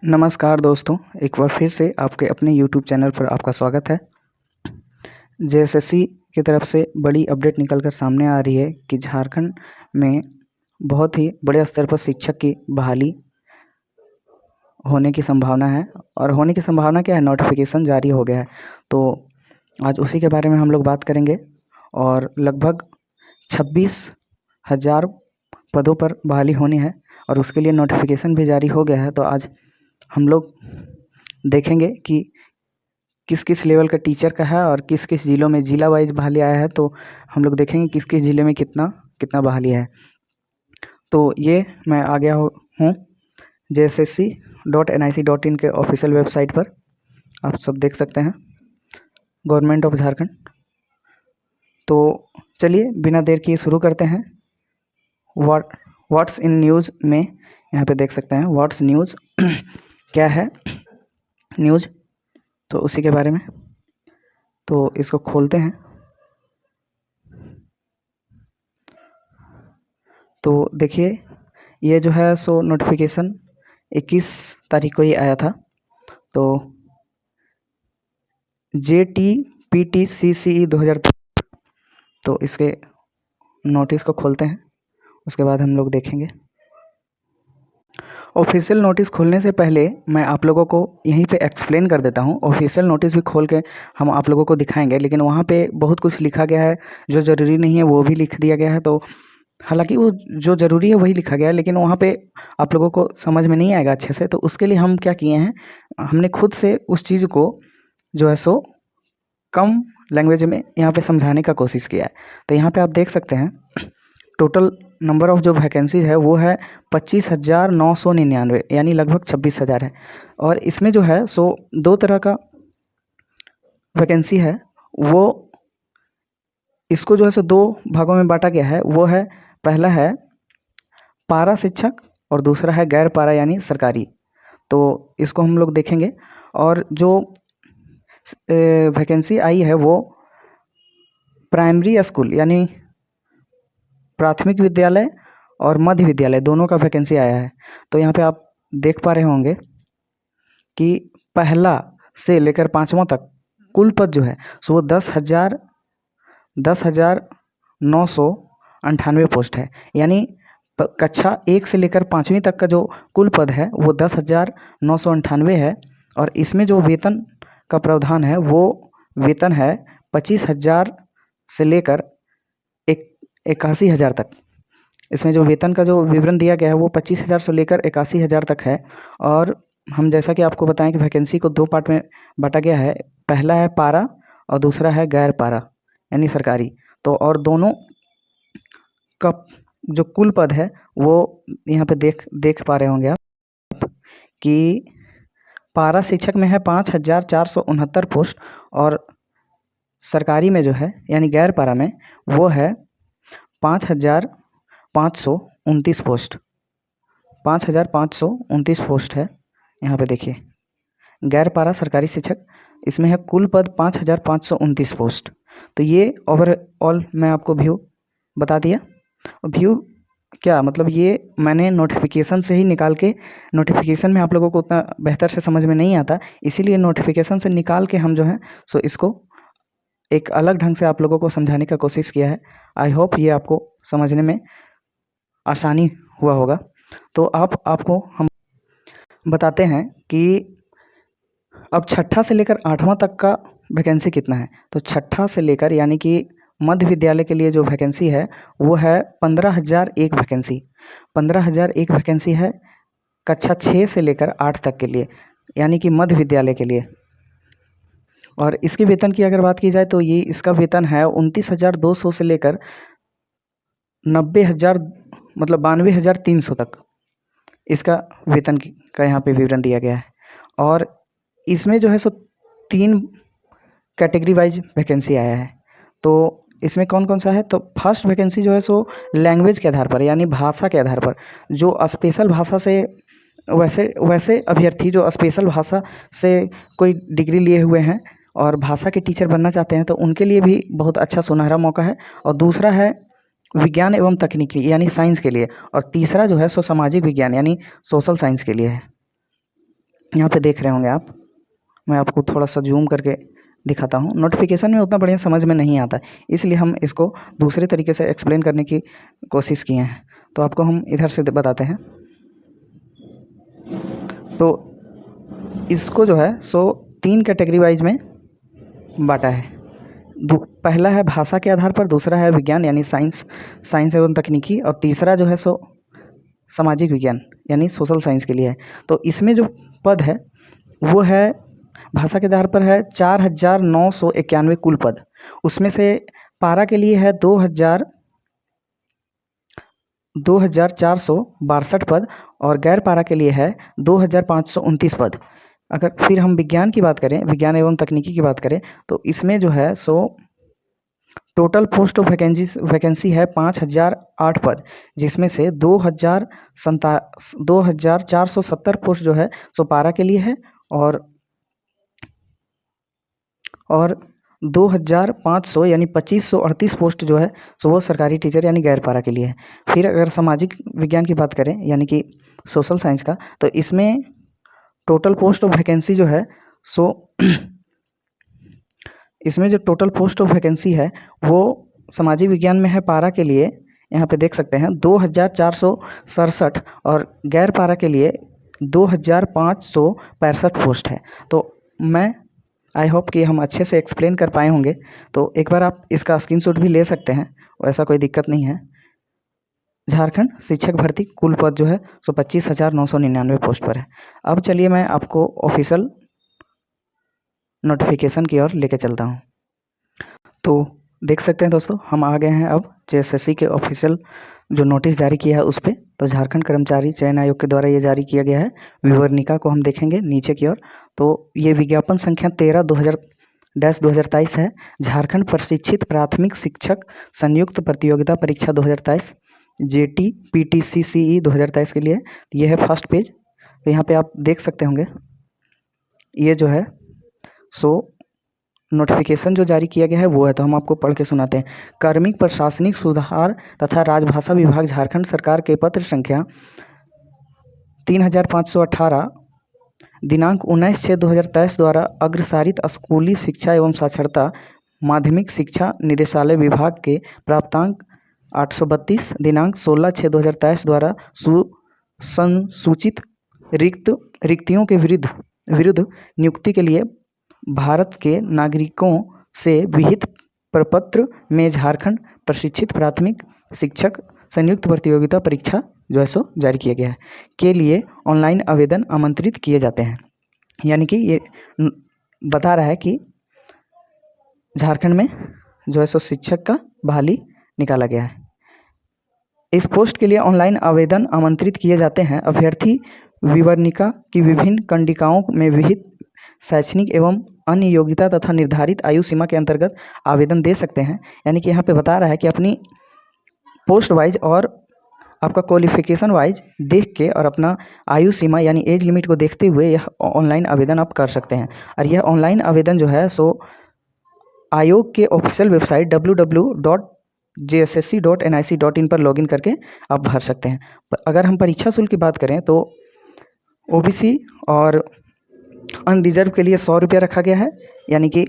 नमस्कार दोस्तों, एक बार फिर से आपके अपने यूट्यूब चैनल पर आपका स्वागत है। जेएसएससी की तरफ से बड़ी अपडेट निकल कर सामने आ रही है कि झारखंड में बहुत ही बड़े स्तर पर शिक्षक की बहाली होने की संभावना है। और होने की संभावना क्या है, नोटिफिकेशन जारी हो गया है। तो आज उसी के बारे में हम लोग बात करेंगे। और लगभग 26,000 पदों पर बहाली होनी है और उसके लिए नोटिफिकेशन भी जारी हो गया है। तो आज हम लोग देखेंगे कि किस किस लेवल का टीचर का है और किस किस ज़िलों में ज़िला वाइज बहाली आया है। तो हम लोग देखेंगे किस किस ज़िले में कितना कितना बहाली है। तो ये मैं आ गया हूँ JSSC.nic.in के ऑफिशियल वेबसाइट पर। आप सब देख सकते हैं, गवर्नमेंट ऑफ झारखंड। तो चलिए बिना देर किए शुरू करते हैं। व्हाट्स इन न्यूज़ में यहाँ पे देख सकते हैं व्हाट्स न्यूज़ क्या है न्यूज़, तो उसी के बारे में। तो इसको खोलते हैं। तो देखिए, ये जो है सो नोटिफिकेशन 21 तारीख को ही आया था। तो JTPTCCE 2000, तो इसके नोटिस को खोलते हैं, उसके बाद हम लोग देखेंगे। ऑफिशियल नोटिस खोलने से पहले मैं आप लोगों को यहीं पे एक्सप्लेन कर देता हूँ। ऑफिशियल नोटिस भी खोल के हम आप लोगों को दिखाएंगे, लेकिन वहाँ पे बहुत कुछ लिखा गया है जो ज़रूरी नहीं है, वो भी लिख दिया गया है। तो हालांकि वो जो ज़रूरी है वही लिखा गया है, लेकिन वहाँ पे आप लोगों को समझ में नहीं आएगा अच्छे से। तो उसके लिए हम क्या किए हैं, हमने खुद से उस चीज़ को जो है सो कम लैंग्वेज में यहाँ पे समझाने का कोशिश किया है। तो यहाँ पे आप देख सकते हैं टोटल नंबर ऑफ जो वैकेंसीज है वो है 25,999, यानी लगभग 26,000 है। और इसमें जो है सो दो तरह का वैकेंसी है। वो इसको जो है सो दो भागों में बांटा गया है। वो है, पहला है पारा शिक्षक और दूसरा है गैर पारा यानी सरकारी। तो इसको हम लोग देखेंगे। और जो वैकेंसी आई है वो प्राइमरी स्कूल यानी प्राथमिक विद्यालय और मध्य विद्यालय दोनों का वैकेंसी आया है। तो यहाँ पे आप देख पा रहे होंगे कि पहला से लेकर 5वां तक कुल पद जो है सो वो 10,998 पोस्ट है। यानी कक्षा 1 से लेकर 5वीं तक का जो कुल पद है वो 10,998 है। और इसमें जो वेतन का प्रावधान है वो वेतन है 25,000 से लेकर 81,000 तक। इसमें जो वेतन का जो विवरण दिया गया है वो 25,000 से लेकर 81,000 तक है। और हम जैसा कि आपको बताएं कि वैकेंसी को दो पार्ट में बांटा गया है। पहला है पारा और दूसरा है गैर पारा यानी सरकारी। तो और दोनों का जो कुल पद है वो यहाँ पे देख पा रहे होंगे आप कि पारा शिक्षक में है 5,469 पोस्ट और सरकारी में जो है यानी गैर पारा में वो है 5,529 पोस्ट। 5,529 पोस्ट है। यहाँ पे देखिए गैर पारा सरकारी शिक्षक, इसमें है कुल पद 5,529 पोस्ट। तो ये ओवरऑल मैं आपको व्यू बता दिया। व्यू क्या मतलब, ये मैंने नोटिफिकेशन से ही निकाल के, नोटिफिकेशन में आप लोगों को उतना बेहतर से समझ में नहीं आता, इसीलिए नोटिफिकेशन से निकाल के हम जो है सो इसको एक अलग ढंग से आप लोगों को समझाने का कोशिश किया है। आई होप ये आपको समझने में आसानी हुआ होगा। तो आपको हम बताते हैं कि अब छठा से लेकर 8वां तक का वैकेंसी कितना है। तो छठा से लेकर यानी कि मध्य विद्यालय के लिए जो वैकेंसी है वो है 15,001 वैकेंसी। 15,001 वैकेंसी है कक्षा 6 से लेकर 8 तक के लिए, यानी कि मध्य विद्यालय के लिए। और इसके वेतन की अगर बात की जाए तो ये इसका वेतन है 29,200 से लेकर 90,000 मतलब 92,300 तक इसका वेतन का यहाँ पे विवरण दिया गया है। और इसमें जो है सो 3 कैटेगरी वाइज वैकेंसी आया है। तो इसमें कौन कौन सा है, तो फर्स्ट वैकेंसी जो है सो लैंग्वेज के आधार पर यानी भाषा के आधार पर, जो स्पेशल भाषा से वैसे अभ्यर्थी जो स्पेशल भाषा से कोई डिग्री लिए हुए हैं और भाषा के टीचर बनना चाहते हैं तो उनके लिए भी बहुत अच्छा सुनहरा मौका है। और दूसरा है विज्ञान एवं तकनीकी यानी साइंस के लिए। और तीसरा जो है सो सामाजिक विज्ञान यानी सोशल साइंस के लिए है। यहाँ पे देख रहे होंगे आप, मैं आपको थोड़ा सा जूम करके दिखाता हूँ। नोटिफिकेशन में उतना बढ़िया समझ में नहीं आता, इसलिए हम इसको दूसरे तरीके से एक्सप्लेन करने की कोशिश किए हैं। तो आपको हम इधर से बताते हैं। तो इसको जो है सो 3 कैटेगरी वाइज में बांटा है। पहला है भाषा के आधार पर, दूसरा है विज्ञान यानी साइंस एवं तकनीकी, और तीसरा जो है सो सामाजिक विज्ञान यानी सोशल साइंस के लिए है। तो इसमें जो पद है वो है भाषा के आधार पर है 4991 कुल पद। उसमें से पारा के लिए है 2462 पद, और गैर पारा के लिए है 2529 पद। अगर फिर हम विज्ञान की बात करें, विज्ञान एवं तकनीकी की बात करें, तो इसमें जो है so total post of vacancy है 5008 पद, जिसमें से 2470 पोस्ट जो है सो पारा के लिए है, और 2500 यानी 2538 पोस्ट जो है सो वो सरकारी टीचर यानी गैर पारा के लिए है। फिर अगर सामाजिक विज्ञान की बात करें यानी कि सोशल साइंस का, तो इसमें टोटल पोस्ट ऑफ वैकेंसी जो है सो इसमें जो टोटल पोस्ट ऑफ वैकेंसी है वो सामाजिक विज्ञान में है पारा के लिए, यहाँ पे देख सकते हैं 2467, और गैर पारा के लिए 2565 पोस्ट है। तो मैं आई होप कि हम अच्छे से एक्सप्लेन कर पाए होंगे। तो एक बार आप इसका स्क्रीनशॉट भी ले सकते हैं, वैसा कोई दिक्कत नहीं है। झारखंड शिक्षक भर्ती कुल पद जो है सो 25,999 पोस्ट पर है। अब चलिए मैं आपको ऑफिशियल नोटिफिकेशन की ओर लेके चलता हूँ। तो देख सकते हैं दोस्तों, हम आ गए हैं अब जेएसएससी के ऑफिशियल जो नोटिस जारी किया है उस पर। तो झारखंड कर्मचारी चयन आयोग के द्वारा ये जारी किया गया है। विवरणिका को हम देखेंगे नीचे की ओर, तो ये विज्ञापन संख्या 13/2023 है। झारखंड प्रशिक्षित प्राथमिक शिक्षक संयुक्त प्रतियोगिता परीक्षा 2023 जेटी पीटीसीसीई 2023 के लिए ये है फर्स्ट पेज। तो यहाँ पे आप देख सकते होंगे, ये जो है सो नोटिफिकेशन जो जारी किया गया है वो है। तो हम आपको पढ़ के सुनाते हैं। कार्मिक प्रशासनिक सुधार तथा राजभाषा विभाग झारखंड सरकार के पत्र संख्या 3518 दिनांक 19/6/2023 द्वारा अग्रसारित स्कूली शिक्षा एवं साक्षरता माध्यमिक शिक्षा निदेशालय विभाग के प्राप्तांक 832 दिनांक 16/6/2023 द्वारा संसूचित रिक्तियों के विरुद्ध नियुक्ति के लिए भारत के नागरिकों से विहित प्रपत्र में झारखंड प्रशिक्षित प्राथमिक शिक्षक संयुक्त प्रतियोगिता परीक्षा जो है सो जारी किया गया है के लिए ऑनलाइन आवेदन आमंत्रित किए जाते हैं। यानी कि ये बता रहा है कि झारखंड में जो है सो शिक्षक का बहाली निकाला गया है। इस पोस्ट के लिए ऑनलाइन आवेदन आमंत्रित किए जाते हैं। अभ्यर्थी विवरणिका की विभिन्न कंडिकाओं में विहित शैक्षणिक एवं अन्य योग्यता तथा निर्धारित आयु सीमा के अंतर्गत आवेदन दे सकते हैं। यानी कि यहाँ पे बता रहा है कि अपनी पोस्ट वाइज और आपका क्वालिफिकेशन वाइज देख के और अपना आयु सीमा यानी एज लिमिट को देखते हुए यह ऑनलाइन आवेदन आप कर सकते हैं। और यह ऑनलाइन आवेदन जो है सो आयोग के ऑफिशियल वेबसाइट www.jssc.nic.in पर लॉगिन करके आप भर सकते हैं। अगर हम परीक्षा शुल्क की बात करें तो ओबीसी और अनरिजर्व के लिए 100 रुपया रखा गया है, यानी कि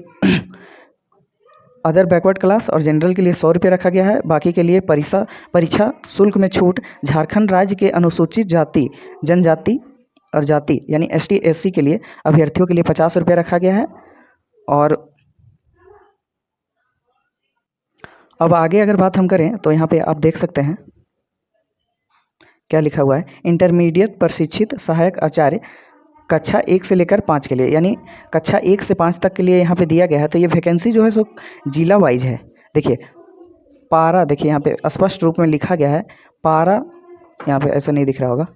अदर बैकवर्ड क्लास और जनरल के लिए 100 रुपया रखा गया है। बाकी के लिए परीक्षा शुल्क में छूट झारखंड राज्य के अनुसूचित जाति जनजाति और जाति यानी ST SC के लिए अभ्यर्थियों के लिए 50 रुपया रखा गया है। और अब आगे अगर बात हम करें तो यहाँ पे आप देख सकते हैं क्या लिखा हुआ है। इंटरमीडिएट प्रशिक्षित सहायक आचार्य कक्षा 1 से लेकर 5 के लिए, यानी कक्षा 1 से 5 तक के लिए यहाँ पे दिया गया है। तो ये वैकेंसी जो है सो जिला वाइज है। देखिए पारा, देखिए यहाँ पे स्पष्ट रूप में लिखा गया है पारा, यहाँ पे ऐसा नहीं दिख रहा होगा।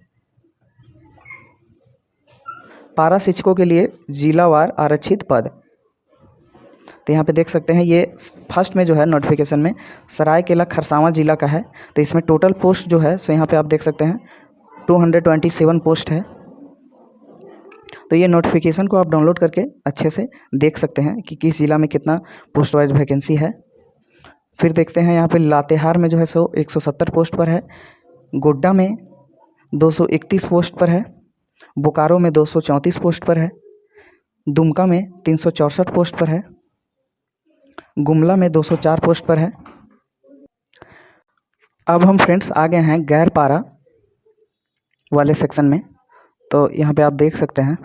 पारा शिक्षकों के लिए जिलावार आरक्षित पद, तो यहाँ पे देख सकते हैं ये फर्स्ट में जो है नोटिफिकेशन में सरायकेला खरसावां जिला का है। तो इसमें टोटल पोस्ट जो है सो यहाँ पे आप देख सकते हैं 227 पोस्ट है। तो ये नोटिफिकेशन को आप डाउनलोड करके अच्छे से देख सकते हैं कि किस ज़िला में कितना पोस्ट वाइज वैकेंसी है। फिर देखते हैं यहाँ पे लातेहार में जो है सो 170 पोस्ट पर है, गोड्डा में 231 पोस्ट पर है, बोकारो में 234 पोस्ट पर है, दुमका में 364 पोस्ट पर है, गुमला में 204 पोस्ट पर है। अब हम फ्रेंड्स आ गए हैं गैर पारा वाले सेक्शन में। तो यहाँ पे आप देख सकते हैं,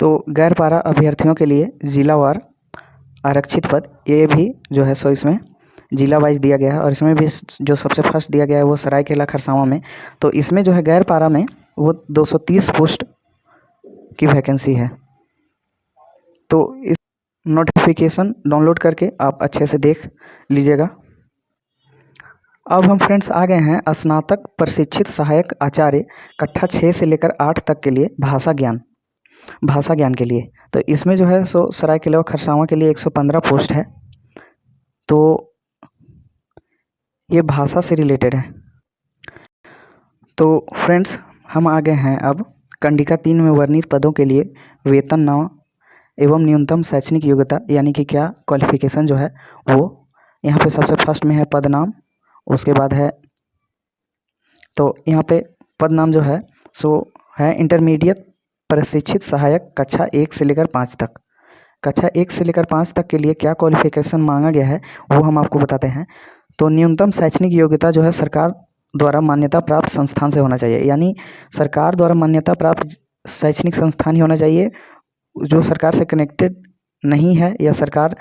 तो गैर पारा अभ्यर्थियों के लिए जिलावार आरक्षित पद ये भी जो है सो इसमें जिला वाइज दिया गया है, और इसमें भी जो सबसे फर्स्ट दिया गया है वो सरायकेला खरसावां में। तो इसमें जो है गैर पारा में वो 230 पोस्ट की वैकेंसी है। तो इस नोटिफिकेशन डाउनलोड करके आप अच्छे से देख लीजिएगा। अब हम फ्रेंड्स आ गए हैं स्नातक प्रशिक्षित सहायक आचार्य कक्षा 6 से लेकर 8 तक के लिए भाषा ज्ञान के लिए। तो इसमें जो है सो सरायकेला व खरसावां के लिए 115 पोस्ट है। तो ये भाषा से रिलेटेड है। तो फ्रेंड्स हम आ गए हैं अब कंडिका 3 में वर्णित पदों के लिए वेतन नाम एवं न्यूनतम शैक्षणिक योग्यता यानी कि क्या क्वालिफिकेशन जो है वो यहाँ पे सबसे फर्स्ट में है पद नाम। उसके बाद है, तो यहाँ पे पद नाम जो है सो है इंटरमीडिएट प्रशिक्षित सहायक कक्षा 1 से लेकर 5 तक। कक्षा 1 से लेकर 5 तक के लिए क्या क्वालिफिकेशन मांगा गया है वो हम आपको बताते हैं। तो न्यूनतम शैक्षणिक योग्यता जो है सरकार द्वारा मान्यता प्राप्त संस्थान से होना चाहिए, यानी सरकार द्वारा मान्यता प्राप्त शैक्षणिक संस्थान ही होना चाहिए। जो सरकार से कनेक्टेड नहीं है या सरकार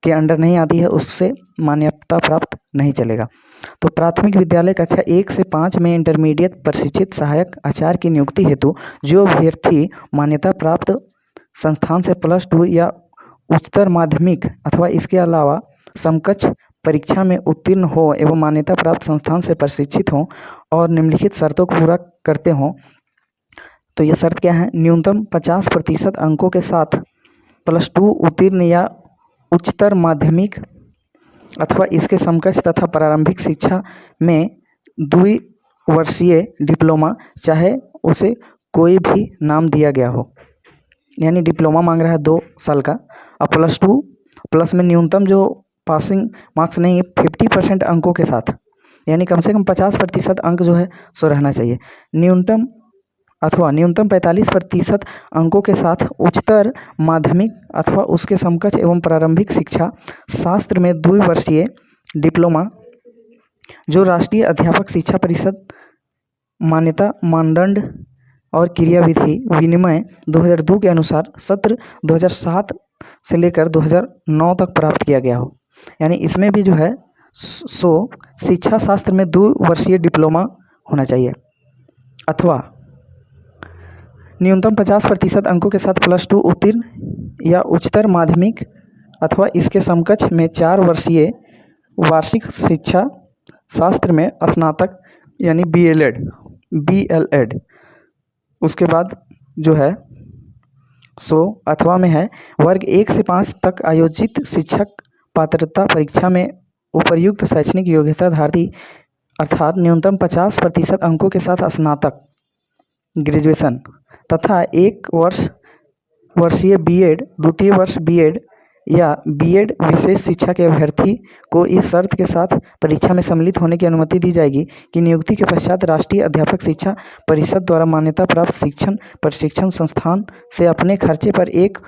के अंडर नहीं आती है उससे मान्यता प्राप्त नहीं चलेगा। तो प्राथमिक विद्यालय कक्षा 1 से 5 में इंटरमीडिएट प्रशिक्षित सहायक आचार्य की नियुक्ति हेतु जो अभ्यर्थी मान्यता प्राप्त संस्थान से +2 या उच्चतर माध्यमिक अथवा इसके अलावा समकक्ष परीक्षा में उत्तीर्ण हो एवं मान्यता प्राप्त संस्थान से प्रशिक्षित हों और निम्नलिखित शर्तों को पूरा करते हों। तो ये शर्त क्या है? न्यूनतम 50% अंकों के साथ +2 उत्तीर्ण या उच्चतर माध्यमिक अथवा इसके समकक्ष तथा प्रारंभिक शिक्षा में द्विवर्षीय डिप्लोमा, चाहे उसे कोई भी नाम दिया गया हो, यानी डिप्लोमा मांग रहा है 2 साल का, और +2 प्लस में न्यूनतम जो पासिंग मार्क्स नहीं 50% अंकों के साथ, यानी कम से कम 50% अंक जो है सो रहना चाहिए। न्यूनतम 45% अंकों के साथ उच्चतर माध्यमिक अथवा उसके समकक्ष एवं प्रारंभिक शिक्षा शास्त्र में द्विवर्षीय डिप्लोमा जो राष्ट्रीय अध्यापक शिक्षा परिषद मान्यता मानदंड और क्रियाविधि विनिमय 2002 के अनुसार सत्र 2007 से लेकर 2009 तक प्राप्त किया गया हो। यानी इसमें भी जो है सो शिक्षा शास्त्र में 2 वर्षीय डिप्लोमा होना चाहिए, अथवा न्यूनतम 50% अंकों के साथ +2 उत्तीर्ण या उच्चतर माध्यमिक अथवा इसके समकक्ष में 4 वर्षीय वार्षिक शिक्षा शास्त्र में स्नातक यानी BLED। उसके बाद जो है सो अथवा में है वर्ग 1 से 5 तक आयोजित शिक्षक पात्रता परीक्षा में उपर्युक्त शैक्षणिक योग्यताधारी अर्थात न्यूनतम 50% अंकों के साथ स्नातक ग्रेजुएशन तथा 1 वर्षीय B.Ed, द्वितीय वर्ष B.Ed या B.Ed विशेष शिक्षा के अभ्यर्थी को इस शर्त के साथ परीक्षा में सम्मिलित होने की अनुमति दी जाएगी कि नियुक्ति के पश्चात राष्ट्रीय अध्यापक शिक्षा परिषद द्वारा मान्यता प्राप्त प्रशिक्षण संस्थान से अपने खर्चे पर 1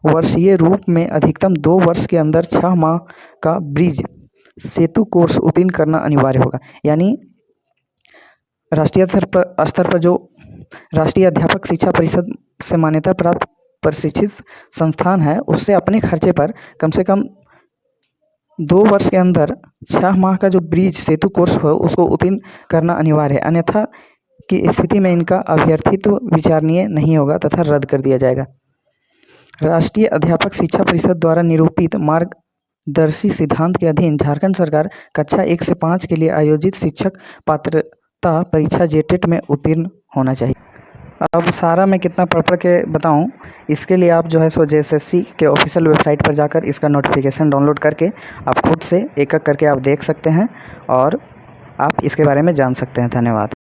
वर्षीय रूप में अधिकतम 2 वर्ष के अंदर 6 माह का ब्रिज सेतु कोर्स उत्तीर्ण करना अनिवार्य होगा। यानी राष्ट्रीय स्तर पर जो राष्ट्रीय अध्यापक शिक्षा परिषद से मान्यता प्राप्त प्रशिक्षित संस्थान है उससे अपने खर्चे पर कम से कम 2 वर्ष के अंदर 6 माह का जो ब्रिज सेतु कोर्स हो उसको उत्तीर्ण करना अनिवार्य है, अन्यथा की स्थिति में इनका अभ्यर्थित्व विचारणीय नहीं होगा तथा रद्द कर दिया जाएगा। राष्ट्रीय अध्यापक शिक्षा परिषद द्वारा निरूपित मार्गदर्शी सिद्धांत के अधीन झारखंड सरकार कक्षा 1 से 5 के लिए आयोजित शिक्षक पात्रता परीक्षा JTET में उत्तीर्ण होना चाहिए। अब सारा मैं कितना पढ़ के बताऊं, इसके लिए आप जो है सो JSSC के ऑफिशियल वेबसाइट पर जाकर इसका नोटिफिकेशन डाउनलोड करके आप खुद से एक एक करके आप देख सकते हैं और आप इसके बारे में जान सकते हैं। धन्यवाद।